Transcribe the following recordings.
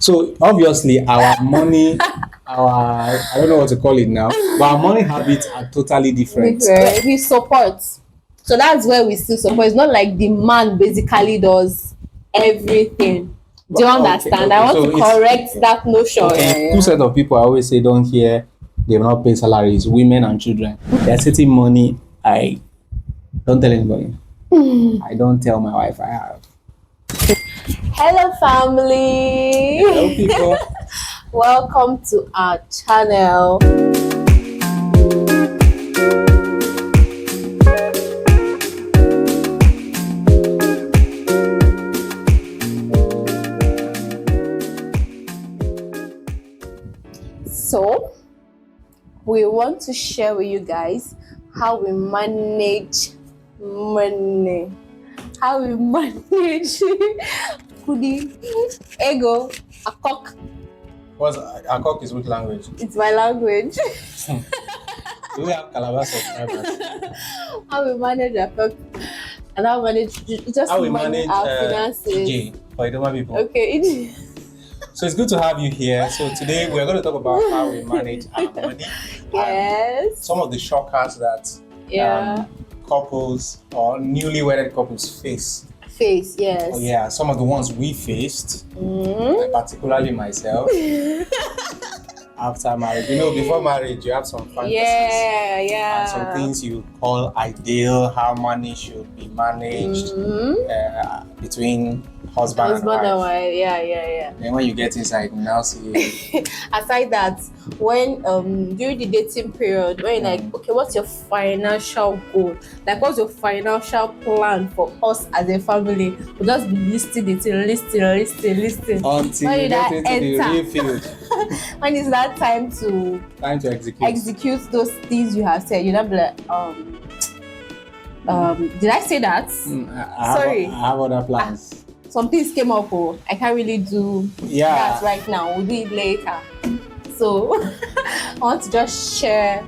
So obviously our money, our I don't know what to call it now, but our money habits are totally different. We support. So that's where we still support. It's not like the man basically does everything. Do you understand? I want So to it's correct that notion. okay. Two set of people I always say don't hear they will not pay salaries, women and children. They're setting money. I don't tell anybody. I don't tell my wife I have. Hello, family. Hello, people. Welcome to our channel. So, we want to share with you guys how we manage money. How we manage kudi, ego, akok. What's Akok is which language? It's my language. Do we have Calabar subscribers? How we manage akok and how we manage just How we manage our finances. EJ for Idoma people. Okay. So it's good to have you here. So today we're going to talk about how we manage our money. Yes. And some of the shockers that couples or newly wedded couples face. Yes. Oh, yeah, some of the ones we faced, particularly myself, after marriage. You know, before marriage, you have some fantasies. And some things you call ideal, how money should be managed between husband and wife. Yeah. Then when you get inside, you now see. Aside that, when during the dating period, when you're like, okay, what's your financial goal? Like, what's your financial plan for us as a family? We'll just be listing Until when you get into the real field. When is that time to execute those things you have said? You'll not be like, did I say that? Sorry. I have other plans. Some things came up, I can't really do that right now. We'll do it later. So I want to just share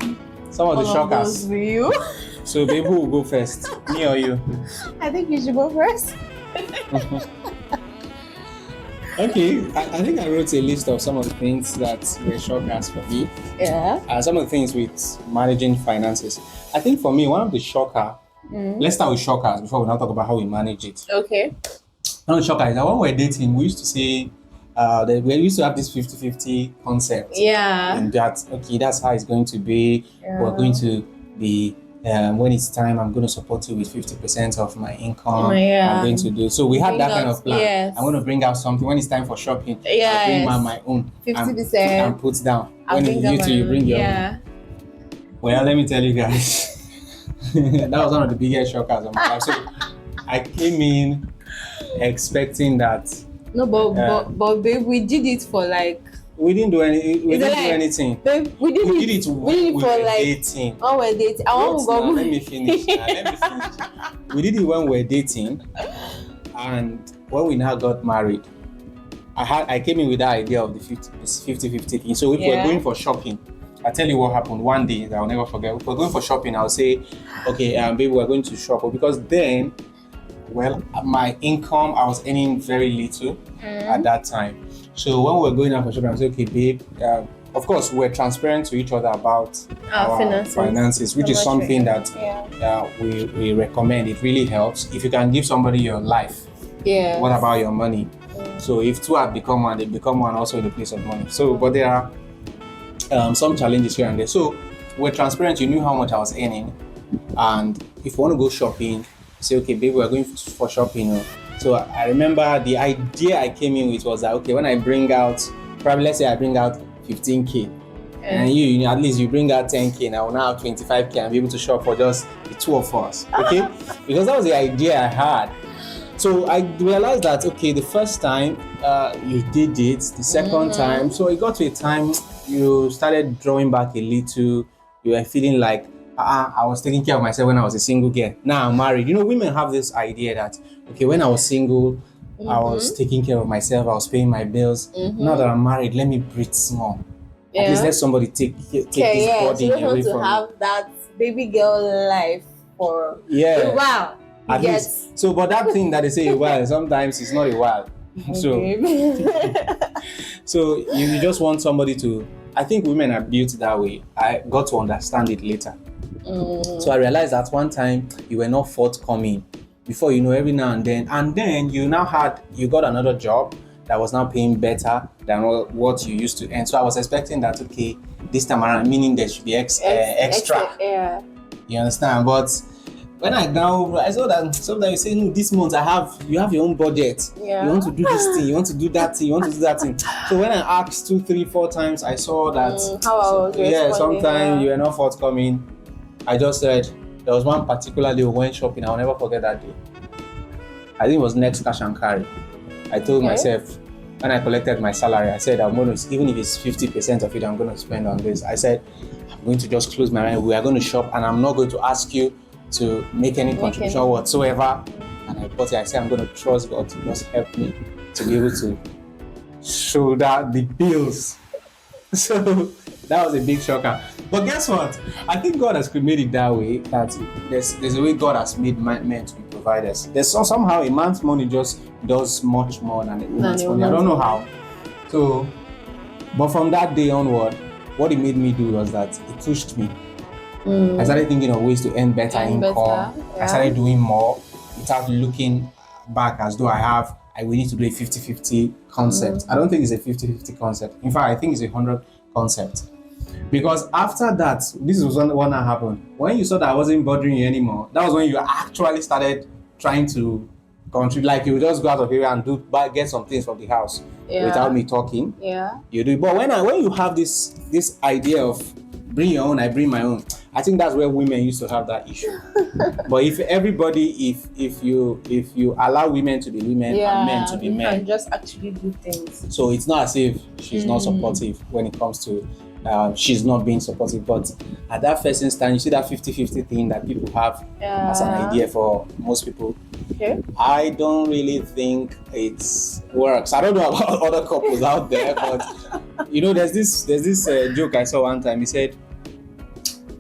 some of the shockers with you. So baby, who will go first? Me or you? I think you should go first. Okay, I think I wrote a list of some of the things that were shockers for me. Yeah. Some of the things with managing finances. I think for me, one of the shocker, let's start with shockers before we now talk about how we manage it. Okay. One of the shockers is that when we were dating, we used to say, that we used to have this 50-50 concept. Yeah. And that, okay, that's how it's going to be. Yeah. We're going to be, when it's time, I'm going to support you with 50% of my income. I'm going to do. So we had that kind of plan. Yes. I'm going to bring out something. When it's time for shopping, Yes. I'll bring out my own. 50%. And put down. When you bring your own. Well, let me tell you guys. That was one of the biggest shockers of my life. So I came in expecting that. No, but babe, we did it for like. We didn't do anything. Babe, we did it for like dating. Oh, we're dating. Let me finish. We did it when we were dating, and when we now got married, I came in with that idea of the 50-50 thing. So if we're going for shopping, I tell you what happened one day that I'll never forget. If we're going for shopping, I'll say, okay, baby, we're going to shop. Because then, well, my income, I was earning very little at that time. So when we were going out for shopping, I said, okay, babe, of course, we're transparent to each other about our finances, which is something that we recommend. It really helps. If you can give somebody your life, what about your money? So if two have become one, they become one also in the place of money. So, but there are some challenges here and there. So we're transparent. You knew how much I was earning. And if you want to go shopping, say, okay, babe, we're going for shopping. So I remember the idea I came in with was that, okay, when I bring out, probably let's say I bring out 15K, and you at least you bring out 10K, and I will now have 25K and be able to shop for just the two of us, okay? Because that was the idea I had. So I realized that, okay, the first time you did it, the second time, so it got to a time you started drawing back a little, you were feeling like, I was taking care of myself when I was a single girl. Now I'm married. You know, women have this idea that, okay, when I was single, I was taking care of myself, I was paying my bills. Now that I'm married, let me breathe small. At least let somebody take this body away from me. So you want to have that baby girl life for a while. At least. So, but that thing that they say a while, sometimes it's not a while. So, So you just want somebody to. I think women are built that way. I got to understand it later. So I realized that one time you were not forthcoming. Before you know, every now and then you got another job that was now paying better than what you used to earn. So I was expecting that, okay, this time around, meaning there should be extra. Yeah. You understand? But when I saw that sometimes you say, no, this month you have your own budget. Yeah. You want to do this thing, you want to do that thing, you want to do that thing. So when I asked 2, 3, 4 times, I saw that sometimes you were not forthcoming. I just said, there was one particular day we went shopping. I'll never forget that day. I think it was next cash and carry. I told myself, when I collected my salary, I said, I'm going to, even if it's 50% of it, I'm going to spend on this. I said, I'm going to just close my eyes. We are going to shop, and I'm not going to ask you to make any contribution whatsoever. And I bought it. I said, I'm going to trust God to just help me to be able to shoulder the bills. So that was a big shocker. But guess what? I think God has made it that way, that there's a way God has made men to be providers. There's somehow a man's money just does much more than a woman's money. I don't know how. So, but from that day onward, what it made me do was that it pushed me. I started thinking of ways to earn better income. I started doing more without looking back as though we need to do a 50-50 concept. I don't think it's a 50-50 concept. In fact, I think it's a 100 concept. Because after that, this was when that happened. When you saw that I wasn't bothering you anymore, that was when you actually started trying to contribute. Like you would just go out of here and get some things from the house without me talking. Yeah. You do. But when you have this idea of bring your own, I bring my own, I think that's where women used to have that issue. But if you allow women to be women and men to be men, and just actually do things. So it's not as if she's not supportive when it comes to. She's not being supportive, but at that first instance, you see that 50-50 thing that people have as an idea for most people. Okay. I don't really think it works. I don't know about other couples out there, but there's this joke I saw one time. He said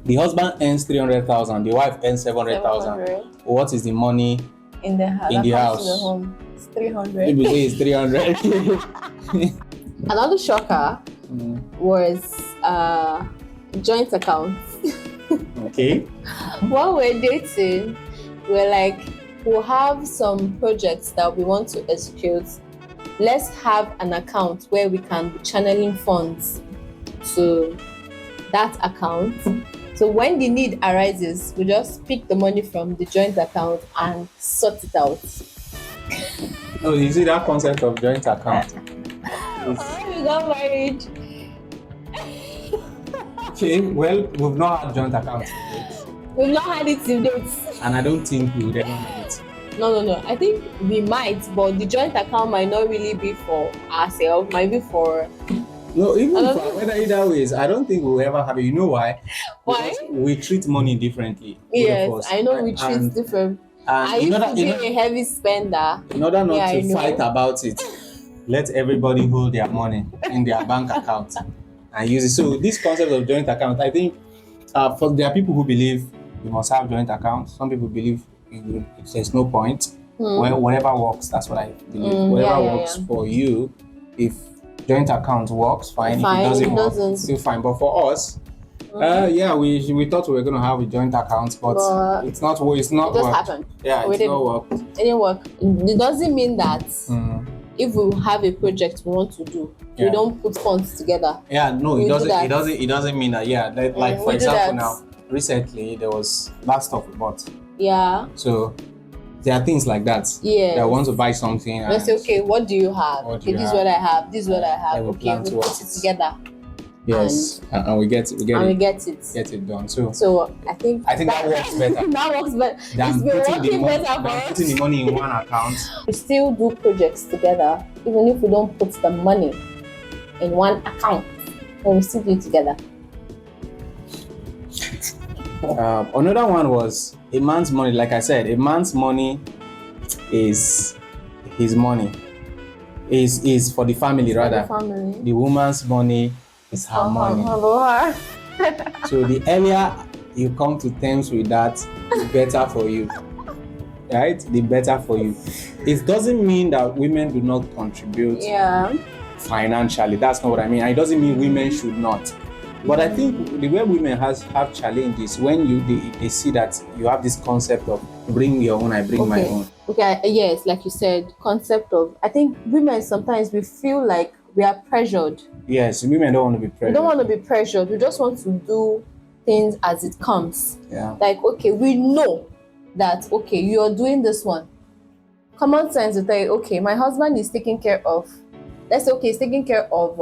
the husband earns 300,000, the wife earns 700,000. What is the money in the house? In the home? It's 300. People say it's 300. Another shocker was joint accounts. Okay. While we're dating, we'll have some projects that we want to execute. Let's have an account where we can be channeling funds to that account. So when the need arises, we just pick the money from the joint account and sort it out. Oh, you see that concept of joint account? We got married. Okay, well, we've not had joint accounts. We've not had it till date. And I don't think we would ever have it. No. I think we might, but the joint account might not really be for ourselves, might be for... No, whether either ways, I don't think we'll ever have it. You know why? Why? Because we treat money differently. Yes, I know we treat different. I used to be a heavy spender. In order not to fight about it, let everybody hold their money in their bank account and use it. So this concept of joint account, I think there are people who believe you must have joint accounts. Some people believe there's no point. Well, whatever works, that's what I believe. Whatever works for you, if joint account works, fine. If it doesn't work, still fine. But for us, we thought we were going to have a joint account, but it's not. It's not. It just happened. Yeah, it's not work. It didn't work. It doesn't mean that if we have a project we want to do, we don't put funds together. Yeah, no, it doesn't. It doesn't mean that. Yeah, like for example, now recently there was last stuff we bought. Yeah. So there are things like that. Yeah. That want to buy something. Let's say, okay, what do you have? Okay, this is what I have. This is what I have. Okay, we put it together. Yes, and we get it. Get it done. So I think that works better. That works better. Than putting the money in one account. We still do projects together, even if we don't put the money in one account, but we still do it together. Another one was a man's money. Like I said, a man's money is his money. Is for the family rather. The woman's money is her money. So the earlier you come to terms with that, the better for you. Right? The better for you. It doesn't mean that women do not contribute. Yeah. financially. That's not what I mean. And it doesn't mean women should not. But I think the way women have challenges when they see that you have this concept of bring your own, I bring my own. Okay, yes, like you said, concept of, I think women sometimes we feel like we are pressured. Yes, women don't want to be pressured. We don't want to be pressured. We just want to do things as it comes. Yeah. Like, okay, we know that, okay, you're doing this one. Common sense will tell you, okay, my husband is taking care of, let's say, okay, he's taking care of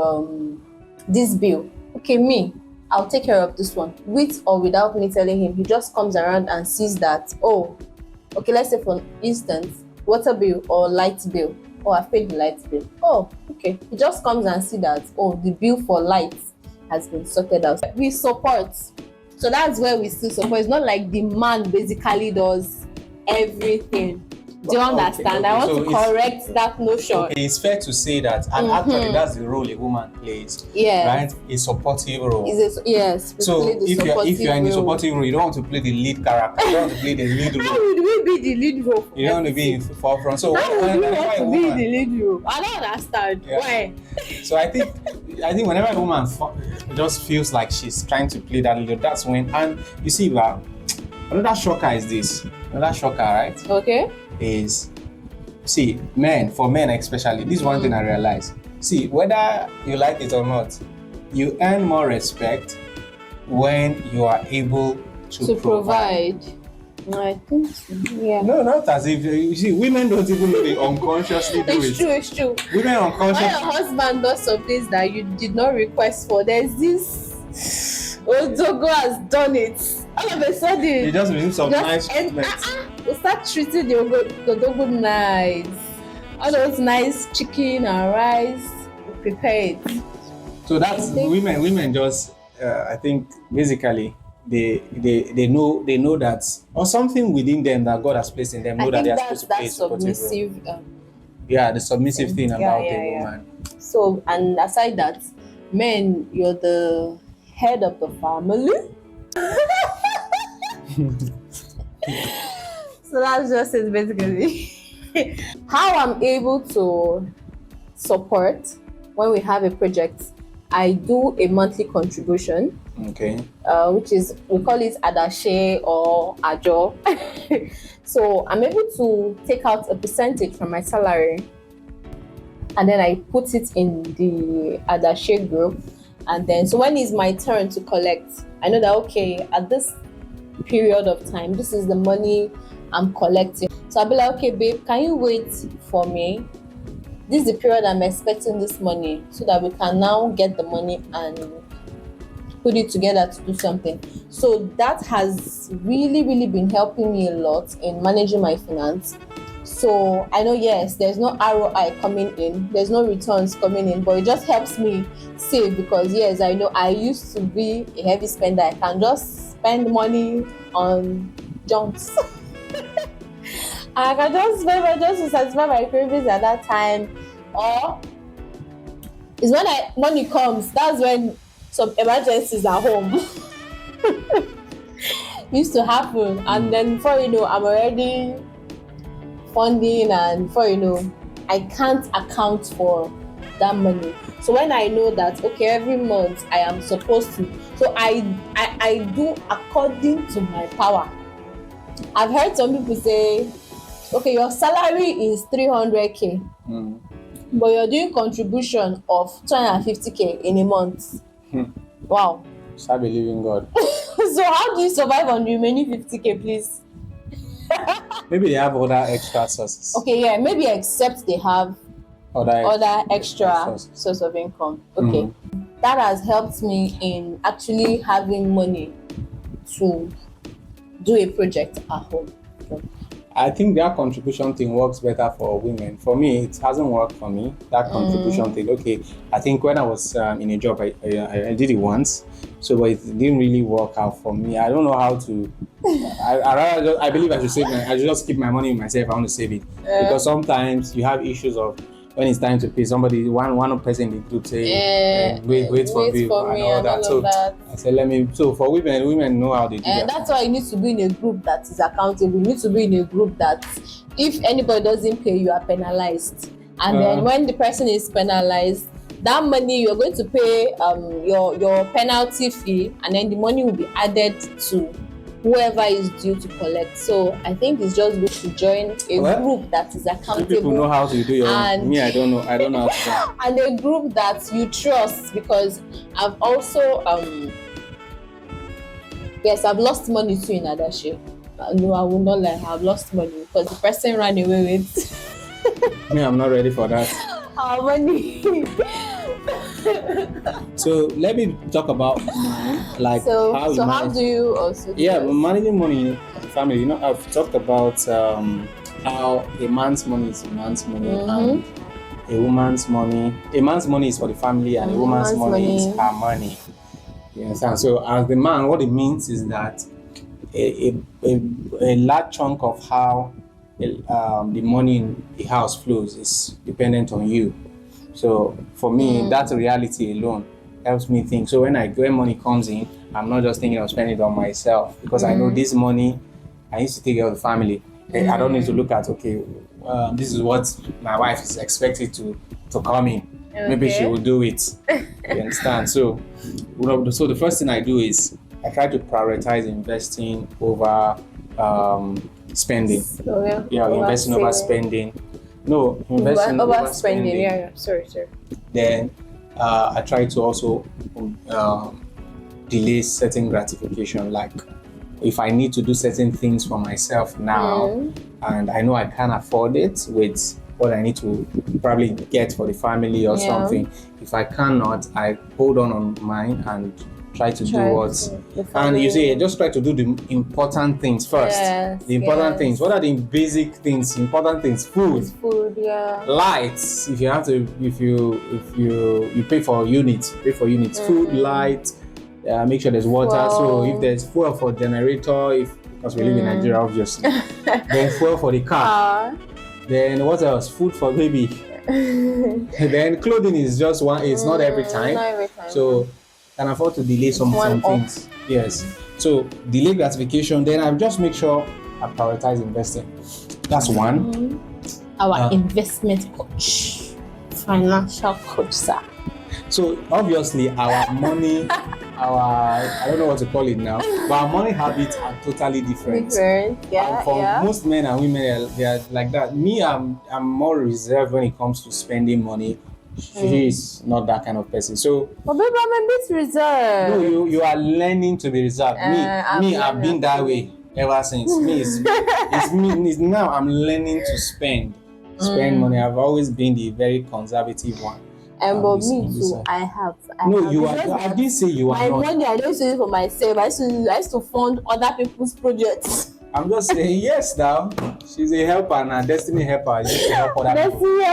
this bill. Okay, me, I'll take care of this one. With or without me telling him, he just comes around and sees that, oh, okay, let's say for instance, water bill or light bill. Oh, I've paid the light bill. Oh, okay. He just comes and see that, oh, the bill for light has been sorted out. We support. So that's where we still support. It's not like the man basically does everything. Do you understand? Okay. I want to correct that notion. Okay, it's fair to say that, and actually that's the role a woman plays. Yeah. Right? A supportive role. Yes. So if you're in the supportive role, you don't want to play the lead character. You don't want to play the lead role. How would we be the lead role? You don't want to be in forefront. So how would we want to be the lead role? I don't understand. Yeah. Why? So I think whenever a woman just feels like she's trying to play that lead role, that's when. And you see, another shocker is this. Another shocker, right? Okay. Is, see, for men especially, this is one thing I realize. See, whether you like it or not, you earn more respect when you are able to provide. I think so. Yeah. No, not as if, you see, women don't even know they unconsciously do it. It's true. Women unconsciously. When your husband does some things that you did not request for, there's this Odogo has done it. All of a sudden, you just receive some nice treatments. We start treating the Odogo nice. All those nice chicken and rice, we prepare it. So that's women just, I think, basically, they know that, or something within them that God has placed in them, know that they are supposed to play a supportive role. Yeah, the submissive thing about a woman. So, and aside that, men, you're the head of the family. So that's just it basically. How I'm able to support when we have a project, I do a monthly contribution. Okay. Which is, we call it Adashe or Ajo. So I'm able to take out a percentage from my salary and then I put it in the Adashe group. And then, so when it's my turn to collect, I know that, okay, at this period of time, this is the money I'm collecting. So I'll be like, okay, babe, can you wait for me? This is the period I'm expecting this money so that we can now get the money and put it together to do something. So that has really, really been helping me a lot in managing my finance. So I know, yes, there's no ROI coming in, there's no returns coming in, but it just helps me save because, yes, I know I used to be a heavy spender. I can just spend money on junks. I can just spend money just to satisfy my cravings at that time. Or it's when money comes, that's when some emergencies at home used to happen. And then before you know, I'm already funding, and before you know, I can't account for that money. So when I know that, okay, every month I am supposed to, so I do according to my power. I've heard some people say, okay, your salary is 300k, but you're doing contribution of 250k in a month. Wow. Start believing God. So how do you survive on the remaining 50k, please? Maybe they have other extra sources. Okay, yeah, maybe except they have other extra source of income. Okay. That has helped me in actually having money to do a project at home. I think that contribution thing works better for women. For me, it hasn't worked for me, that contribution thing. Okay, I think when I was in a job, I did it once, so but it didn't really work out for me. I don't know how to. I believe I should I should just keep my money with myself. I want to save it because sometimes you have issues of when it's time to pay somebody. One person in the group say, wait for me and all that. So I said, So for women know how they do that. And that's why you need to be in a group that is accountable. You need to be in a group that if anybody doesn't pay, you are penalized. And then when the person is penalized, that money you're going to pay your penalty fee, and then the money will be added to whoever is due to collect. So I think it's just good to join a Well, group that is You people know accountable how to do your own. and Me, I don't know. I don't know how to do. and a group that you trust, because I've also yes, I've lost money too in Adashi. No, I will not lie, I've lost money because the person ran away with Me, I'm not ready for that. our money. So let me talk about like So how you so how manage. do you also do Yeah, this? managing money in the family. You know, I've talked about how a man's money is a man's money and a woman's money. A man's money is for the family, and a woman's money is her money. You understand? So, as the man, what it means is that a large chunk of how the money in the house flows is dependent on you. So, for me, that reality alone helps me think. So, when money comes in, I'm not just thinking of spending it on myself, because I know this money I need to take care of the family. I don't need to look at, okay, this is what my wife is expected to come in. Maybe she Okay. will do it. You understand? So, so the first thing I do is I try to prioritize investing over spending. So, Investing over spending. No, investing over spending. Yeah. Sorry. Then I try to also delay certain gratification. Like if I need to do certain things for myself now, and I know I can't afford it with what I need to probably get for the family or something. If I cannot, I hold on mine and try to do what. And you see, just try to do the important things first. Yes, The important things. What are the basic things? Important things. Food. Yeah. Lights. If you have to, if you pay for units, Food, light. Make sure there's water. So if there's fuel for generator, because we live in Nigeria, obviously, then fuel for the car. Then what else? Food for baby. Then clothing is just one. It's not every time. Not every time. So can afford to delay some things. Yes. So delay gratification. Then I just make sure I prioritize investing. That's one. Our investment coach, financial coach, sir. So obviously our money, I don't know what to call it now, but our money habits are totally different. Yeah. For most men and women, they are like that. Me, I'm more reserved when it comes to spending money. She is not that kind of person. So, but babe, I'm a bit reserved. No, you are learning to be reserved. I've been that way ever since. It's now I'm learning to spend money. I've always been the very conservative one. But me too. I didn't say you are my not. My money, I don't use it for myself. I used to fund other people's projects. I'm just saying, yes, now she's a helper and a destiny helper. You need to help other people.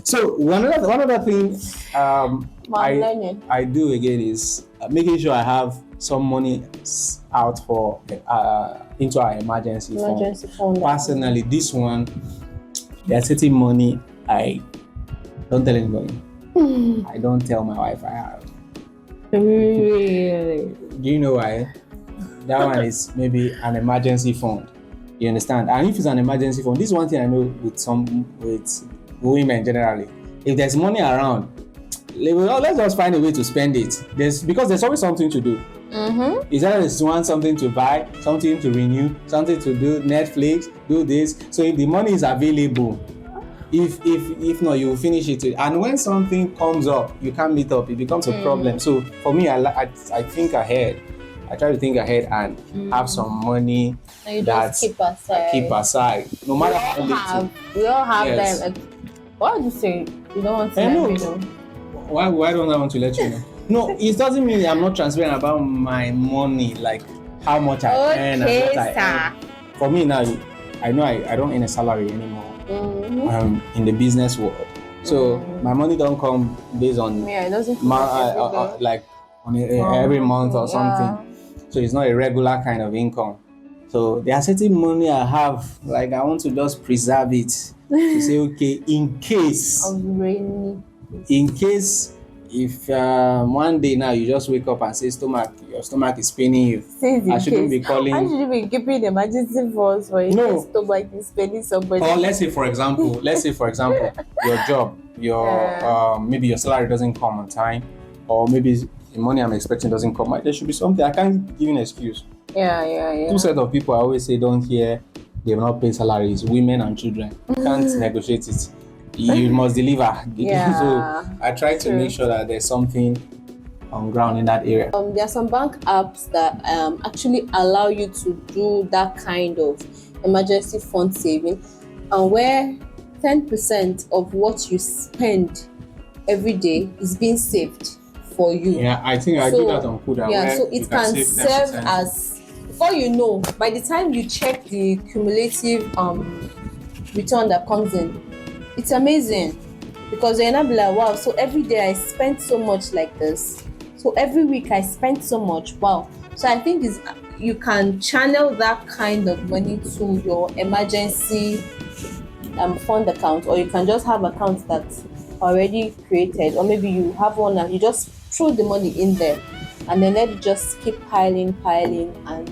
So one other thing I do again is making sure I have some money out for into our emergency fund. Personally, this one, they're setting money. I don't tell anybody. I don't tell my wife I have. Really? Do you know why? That one is maybe an emergency fund. You understand? And if it's an emergency fund, this is one thing I know with women generally. If there's money around, let's just find a way to spend it. Because there's always something to do. Is that you want something to buy, something to renew, something to do, Netflix, do this. So if the money is available, if not, you will finish it. And when something comes up, you can't meet up, it becomes a problem. So for me, I think ahead. I try to think ahead and have some money that I keep aside. No matter how little. We all have them. What do you say? You don't want to let me know? Why don't I want to let you know? No, it doesn't mean I'm not transparent about my money, like how much I earn and what I earn. For me now, I know I don't earn a salary anymore. In the business world. So my money don't come based on it doesn't like on every month or something. So it's not a regular kind of income. So there are certain money I have, like I want to just preserve it to say, okay, in case if one day now you just wake up and say your stomach is paining you, I shouldn't be calling. Why should you be keeping the emergency funds for your stomach is paining somebody? Or let's say for example, your job, your maybe your salary doesn't come on time, or maybe the money I'm expecting doesn't come. There should be something. I can't give you an excuse. Two set of people I always say don't hear they will not pay salaries: women and children. You can't negotiate it. You must deliver. So I try to make sure that there's something on ground in that area. There are some bank apps that actually allow you to do that kind of emergency fund saving, and where 10% of what you spend every day is being saved for you. Yeah, I think I do that on Kuda. Yeah, so it can serve as, before you know, by the time you check the cumulative return that comes in, it's amazing, because you're not be like, wow, so every day I spent so much like this, so every week I spent so much, wow. So I think you can channel that kind of money to your emergency fund account, or you can just have accounts that's already created, or maybe you have one and you just throw the money in there and then let it just keep piling, and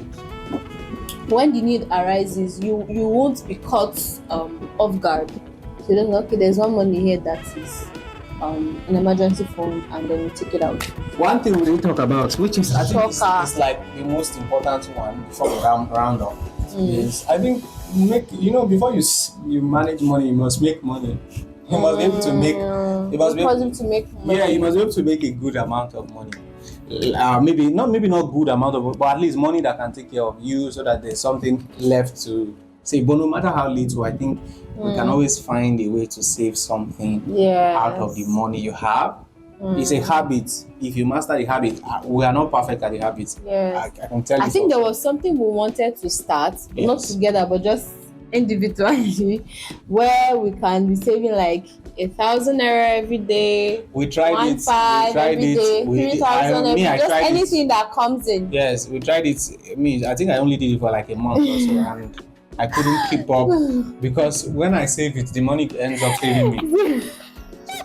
when the need arises, you won't be caught off guard. So you don't know, okay, there's one money here that is an emergency fund, and then you take it out. One thing we didn't talk about, which is I think it's like the most important one before we round up, is I think before you manage money, you must make money. You must be able to make. You must be able to make money. Yeah, you must be able to make a good amount of money. Maybe not good amount of, but at least money that can take care of you, so that there's something left to say. But no matter how little, I think we can always find a way to save something out of the money you have. It's a habit. If you master the habit, we are not perfect at the habit. I can tell you. I think there was something we wanted to start, not together, but just individually, where we can be saving like 1,000 naira every day. We tried it. 3,000 every day. Just anything that comes in. Yes, we tried it. I think I only did it for like a month or so, and I couldn't keep up, because when I save it, the money ends up saving me.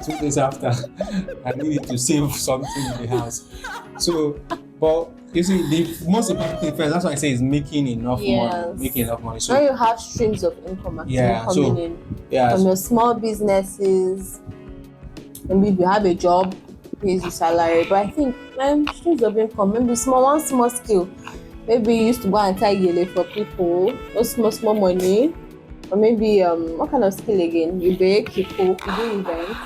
2 days after, I needed to save something in the house. So, but you see, the most important thing first, that's why I say, is making enough money. Making enough money. So when you have streams of income coming in from your small businesses, maybe you have a job, pays you salary. But I think streams of income, maybe one small skill. Maybe you used to go and tie gele for people, no small money. Or maybe what kind of skill again? You bake, you cook, you do events.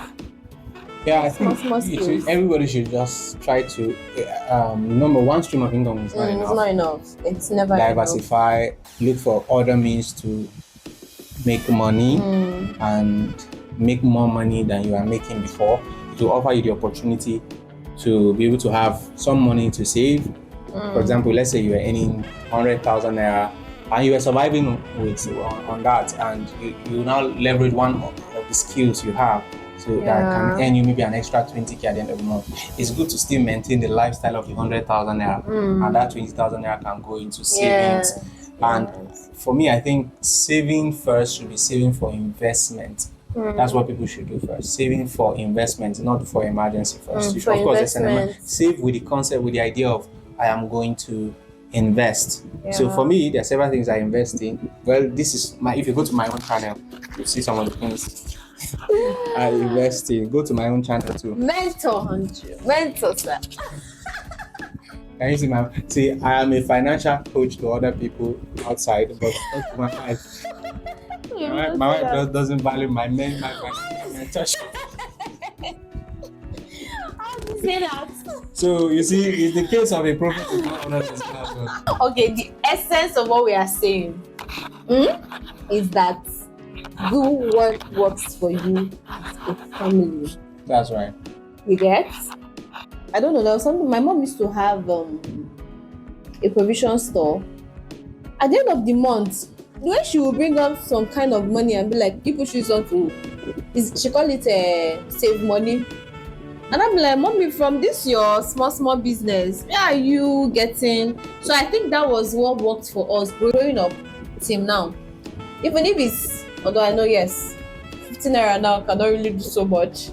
Yeah, I think everybody should just try to number one stream of income is not enough. It's not enough. It's never diversify. Enough. Look for other means to make money and make more money than you are making before. It will offer you the opportunity to be able to have some money to save. For example, let's say you are earning 100,000 naira and you are surviving on that, and you now leverage one of the skills you have, so that can earn you maybe an extra 20k at the end of the month. It's good to still maintain the lifestyle of the 100,000 naira, and that 20,000 naira can go into savings. And for me, I think saving first should be saving for investment. That's what people should do first. Saving for investment, not for emergency first. You should, of course, save with the concept, with the idea of I am going to invest. So for me, there are several things I invest in. Well, this is if you go to my own channel, you'll see some of the things I invest in. Go to my own channel too. Mentor, sir. Can you see I am a financial coach to other people outside, but not to my wife. My wife doesn't value my mentorship. Say that. So you see, it's the case of a prophet is not honored as well. Okay, the essence of what we are saying is that do what works for you as a family. That's right. You get? I don't know. There was something. My mom used to have a provision store. At the end of the month, the way she would bring up some kind of money and be like, people should want to. She call it save money. And I'm like, mommy, from this your small business, where are you getting? So I think that was what worked for us growing up till now. Even if it's, although I know, yes, 15 naira now cannot really do so much.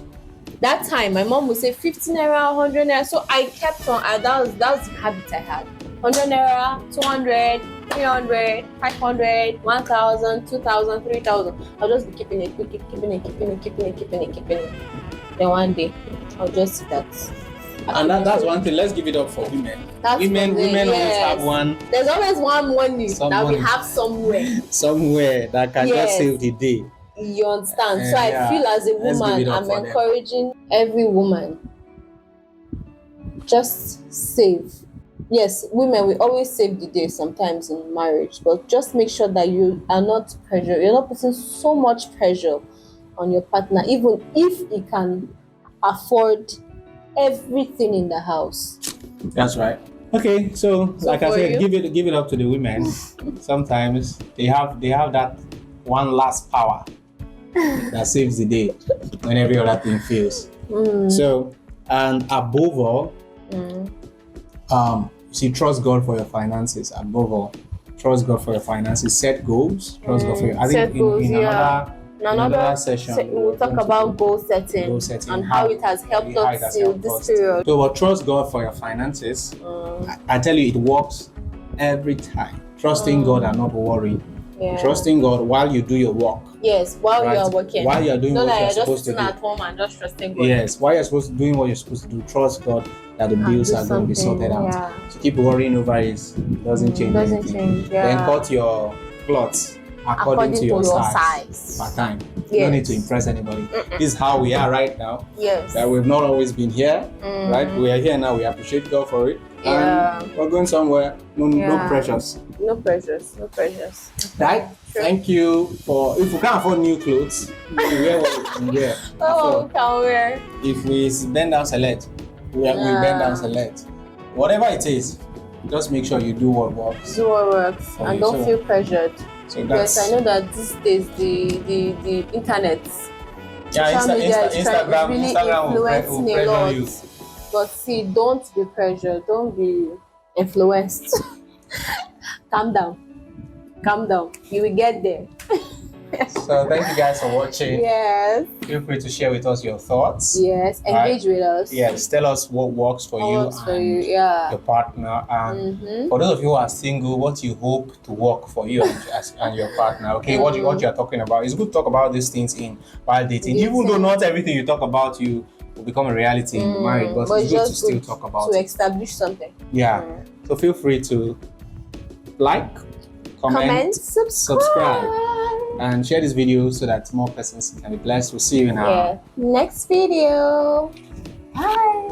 That time, my mom would say 15 naira, 100 naira. So I kept on, that was the habit I had. 100 naira, 200, 300, 500, 1,000, 2,000, 3,000. I'll just be keeping it. Then one day, I'll just see that. And that's one thing. Let's give it up for women. Women always have one. There's always one money that we have somewhere that can just save the day. You understand? So I feel as a woman, I'm encouraging every woman, just save. Yes, women will always save the day sometimes in marriage, but just make sure that you are not pressured. You're not putting so much pressure on your partner, even if he can afford everything in the house. That's right. Okay, so like I said, give it up to the women. Sometimes they have that one last power that saves the day when every other thing fails. So, and above all, see, trust God for your finances. Above all, trust God for your finances. Set goals. Trust God for your. I think in another session we'll talk about goal setting and how it has helped us till this period. So, trust God for your finances. I tell you, it works every time. Trusting God and not worrying. Yeah. Trusting God while you do your work. Yes, while you are working. While you are doing what you're supposed to do. Not at home and just trusting God. Yes, while you're doing what you're supposed to do, trust God that the bills are going to be sorted out. Yeah. To keep worrying over it doesn't change anything. Then cut your clothes according to your size per time. Yes. You don't need to impress anybody. This is how we are right now. Yes. That we've not always been here, right? We are here now. We appreciate God for it. And we're going somewhere. No pressures. No pressures. Right? Sure. Thank you for. If we can't afford new clothes, we wear what we can wear. We can wear. If we bend down select, we bend down select. Whatever it is, just make sure you do what works. And don't feel pressured. So yes, I know that these days the internet, social media is really influencing a lot. You. But see, don't be pressured. Don't be influenced. Calm down. You will get there. So thank you guys for watching. Yes. Feel free to share with us your thoughts. Yes. Engage with us. Yes. Tell us what works for you and your partner. And for those of you who are single, what you hope to work for you and your partner. Okay. What you are talking about. It's good to talk about these things while dating. Even though not everything you talk about will become a reality in marriage, but it's good to still talk about to establish something. Yeah. So feel free to like, comment, subscribe, and share this video so that more persons can be blessed. We'll see you in our next video. Bye.